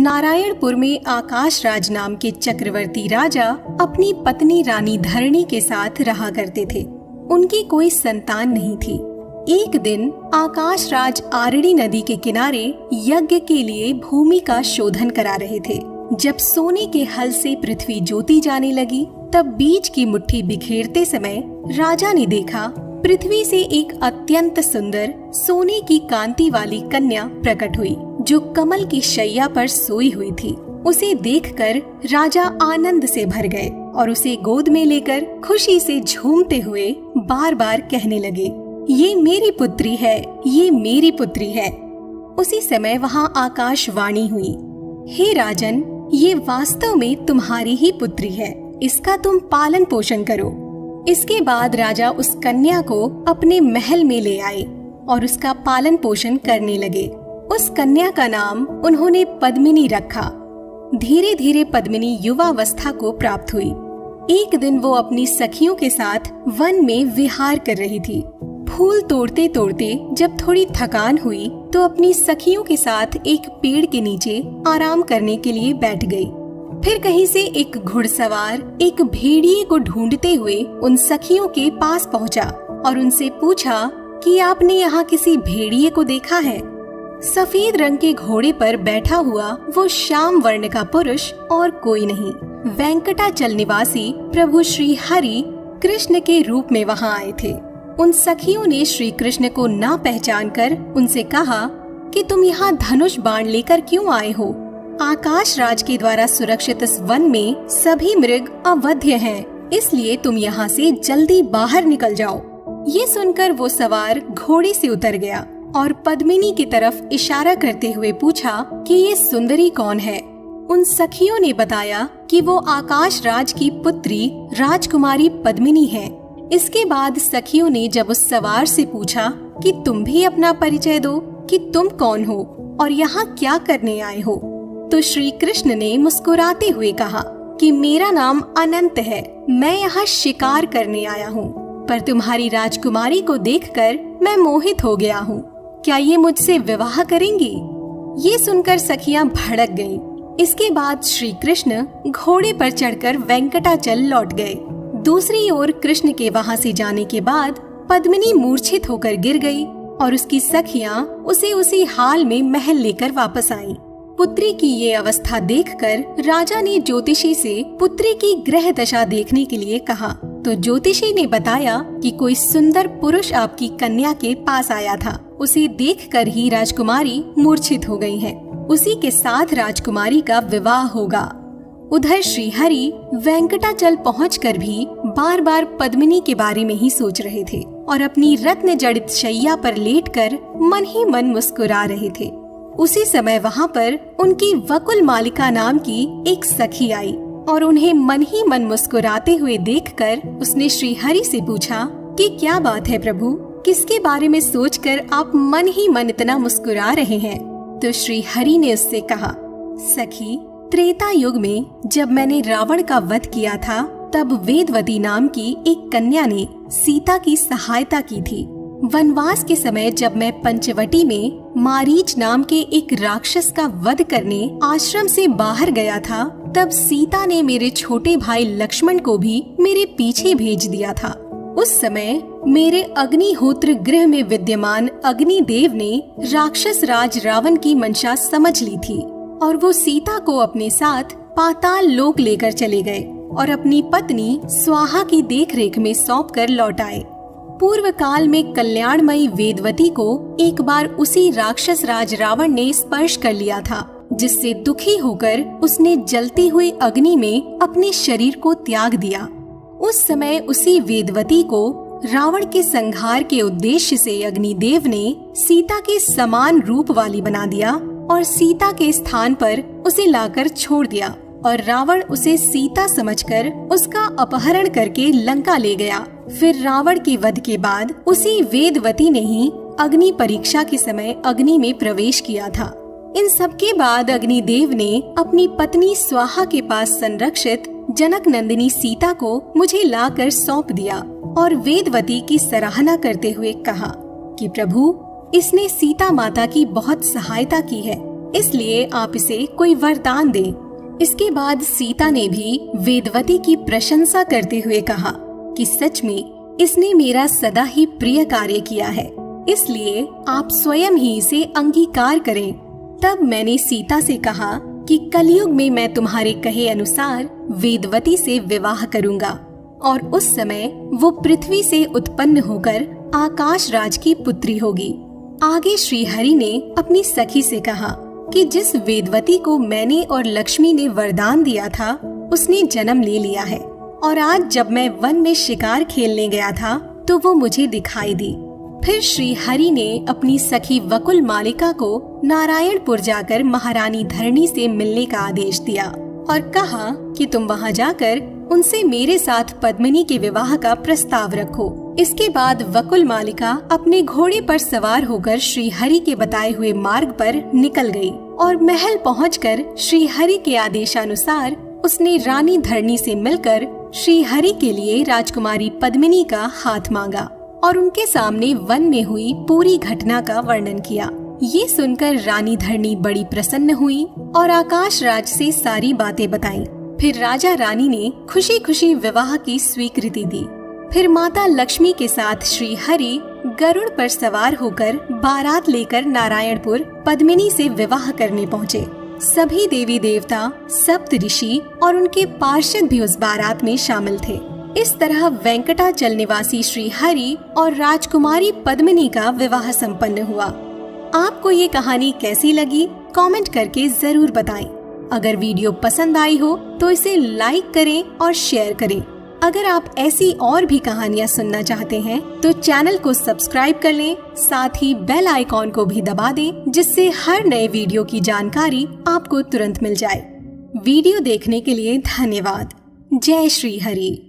नारायणपुर में आकाश राज नाम के चक्रवर्ती राजा अपनी पत्नी रानी धरणी के साथ रहा करते थे। उनकी कोई संतान नहीं थी। एक दिन आकाश राज आरड़ी नदी के किनारे यज्ञ के लिए भूमि का शोधन करा रहे थे। जब सोने के हल से पृथ्वी जोती जाने लगी, तब बीज की मुट्ठी बिखेरते समय राजा ने देखा पृथ्वी से एक अत्यंत सुंदर सोने की कांति वाली कन्या प्रकट हुई, जो कमल की शैया पर सोई हुई थी। उसे देखकर राजा आनंद से भर गए और उसे गोद में लेकर खुशी से झूमते हुए बार बार कहने लगे, ये मेरी पुत्री है, ये मेरी पुत्री है। उसी समय वहाँ आकाशवाणी हुई, हे राजन, ये वास्तव में तुम्हारी ही पुत्री है, इसका तुम पालन पोषण करो। इसके बाद राजा उस कन्या को अपने महल में ले आए और उसका पालन पोषण करने लगे। उस कन्या का नाम उन्होंने पद्मिनी रखा। धीरे धीरे पद्मिनी युवावस्था को प्राप्त हुई। एक दिन वो अपनी सखियों के साथ वन में विहार कर रही थी। फूल तोड़ते तोड़ते जब थोड़ी थकान हुई तो अपनी सखियों के साथ एक पेड़ के नीचे आराम करने के लिए बैठ गई। फिर कहीं से एक घुड़सवार एक भेड़िए को ढूंढते हुए उन सखियों के पास पहुंचा और उनसे पूछा कि आपने यहाँ किसी भेड़िए को देखा है? सफेद रंग के घोड़े पर बैठा हुआ वो श्याम वर्ण का पुरुष और कोई नहीं, वेंकटाचल निवासी प्रभु श्री हरि कृष्ण के रूप में वहाँ आए थे। उन सखियों ने श्री कृष्ण को ना पहचान कर उनसे कहा कि तुम यहाँ धनुष बाण लेकर क्यों आए हो? आकाश राज के द्वारा सुरक्षित इस वन में सभी मृग अवध्य हैं, इसलिए तुम यहाँ से जल्दी बाहर निकल जाओ। ये सुनकर वो सवार घोड़े से उतर गया और पद्मिनी की तरफ इशारा करते हुए पूछा कि ये सुंदरी कौन है? उन सखियों ने बताया कि वो आकाश राज की पुत्री राजकुमारी पद्मिनी है। इसके बाद सखियों ने जब उस सवार से पूछा कि तुम भी अपना परिचय दो कि तुम कौन हो और यहाँ क्या करने आए हो, तो श्री कृष्ण ने मुस्कुराते हुए कहा कि मेरा नाम अनंत है, मैं यहाँ शिकार करने आया हूँ, पर तुम्हारी राजकुमारी को देखकर मैं मोहित हो गया हूँ। क्या ये मुझसे विवाह करेंगी? ये सुनकर सखियाँ भड़क गईं। इसके बाद श्री कृष्ण घोड़े पर चढ़कर वेंकटाचल लौट गए। दूसरी ओर कृष्ण के वहाँ से जाने के बाद पद्मिनी मूर्छित होकर गिर गई और उसकी सखियाँ उसे उसी हाल में महल लेकर वापस आईं। पुत्री की ये अवस्था देखकर राजा ने ज्योतिषी से पुत्री की ग्रह दशा देखने के लिए कहा, तो ज्योतिषी ने बताया कि कोई सुंदर पुरुष आपकी कन्या के पास आया था। उसे देखकर ही राजकुमारी मूर्छित हो गई है। उसी के साथ राजकुमारी का विवाह होगा। उधर श्री हरि वेंकटाचल पहुंचकर भी बार बार पद्मिनी के बारे में ही सोच रहे थे और अपनी रत्न जड़ित शैया पर लेटकर मन ही मन मुस्कुरा रहे थे। उसी समय वहाँ पर उनकी वकुल मालिका नाम की एक सखी आई और उन्हें मन ही मन मुस्कुराते हुए देखकर उसने श्री हरि से पूछा कि क्या बात है प्रभु, किसके बारे में सोचकर आप मन ही मन इतना मुस्कुरा रहे हैं? तो श्री हरि ने उससे कहा, सखी, त्रेता युग में जब मैंने रावण का वध किया था, तब वेदवती नाम की एक कन्या ने सीता की सहायता की थी। वनवास के समय जब मैं पंचवटी में मारीच नाम के एक राक्षस का वध करने आश्रम से बाहर गया था, तब सीता ने मेरे छोटे भाई लक्ष्मण को भी मेरे पीछे भेज दिया था। उस समय मेरे अग्निहोत्र गृह में विद्यमान अग्निदेव ने राक्षस राज रावण की मंशा समझ ली थी और वो सीता को अपने साथ पाताल लोक लेकर चले गए और अपनी पत्नी स्वाहा की देखरेख में सौंप कर लौट आए। पूर्व काल में कल्याणमयी वेदवती को एक बार उसी राक्षस राज रावण ने स्पर्श कर लिया था, जिससे दुखी होकर उसने जलती हुई अग्नि में अपने शरीर को त्याग दिया। उस समय उसी वेदवती को रावण के संहार के उद्देश्य से अग्निदेव ने सीता के समान रूप वाली बना दिया और सीता के स्थान पर उसे लाकर छोड़ दिया और रावण उसे सीता समझकर उसका अपहरण करके लंका ले गया। फिर रावण के वध के बाद उसी वेदवती ने ही अग्नि परीक्षा के समय अग्नि में प्रवेश किया था। इन सब के बाद अग्निदेव ने अपनी पत्नी स्वाहा के पास संरक्षित जनक नंदिनी सीता को मुझे लाकर सौंप दिया और वेदवती की सराहना करते हुए कहा कि प्रभु, इसने सीता माता की बहुत सहायता की है, इसलिए आप इसे कोई वरदान दें। इसके बाद सीता ने भी वेदवती की प्रशंसा करते हुए कहा कि सच में इसने मेरा सदा ही प्रिय कार्य किया है, इसलिए आप स्वयं ही इसे अंगीकार करें। तब मैंने सीता से कहा कि कलयुग में मैं तुम्हारे कहे अनुसार वेदवती से विवाह करूंगा और उस समय वो पृथ्वी से उत्पन्न होकर आकाश राज की पुत्री होगी। आगे श्री हरि ने अपनी सखी से कहा कि जिस वेदवती को मैंने और लक्ष्मी ने वरदान दिया था उसने जन्म ले लिया है और आज जब मैं वन में शिकार खेलने गया था तो वो मुझे दिखाई दी। फिर श्री हरि ने अपनी सखी वकुल मालिका को नारायणपुर जाकर महारानी धरणी से मिलने का आदेश दिया और कहा कि तुम वहां जाकर उनसे मेरे साथ पद्मिनी के विवाह का प्रस्ताव रखो। इसके बाद वकुल मालिका अपने घोड़े पर सवार होकर श्री हरि के बताए हुए मार्ग पर निकल गई और महल पहुंचकर श्री हरि के आदेशानुसार उसने रानी धरणी से मिलकर श्री हरि के लिए राजकुमारी पद्मिनी का हाथ मांगा और उनके सामने वन में हुई पूरी घटना का वर्णन किया। ये सुनकर रानी धरणी बड़ी प्रसन्न हुई और आकाश राज से सारी बातें बताईं। फिर राजा रानी ने खुशी खुशी विवाह की स्वीकृति दी। फिर माता लक्ष्मी के साथ श्री हरि गरुड़ पर सवार होकर बारात लेकर नारायणपुर पद्मिनी से विवाह करने पहुँचे। सभी देवी देवता, सप्त ऋषि और उनके पार्षद भी उस बारात में शामिल थे। इस तरह वेंकटाचल निवासी श्री हरि और राजकुमारी पद्मिनी का विवाह संपन्न हुआ। आपको ये कहानी कैसी लगी कमेंट करके जरूर बताएं। अगर वीडियो पसंद आई हो तो इसे लाइक करें और शेयर करें। अगर आप ऐसी और भी कहानियाँ सुनना चाहते हैं तो चैनल को सब्सक्राइब कर लें, साथ ही बेल आइकॉन को भी दबा दें जिससे हर नए वीडियो की जानकारी आपको तुरंत मिल जाए। वीडियो देखने के लिए धन्यवाद। जय श्री हरि।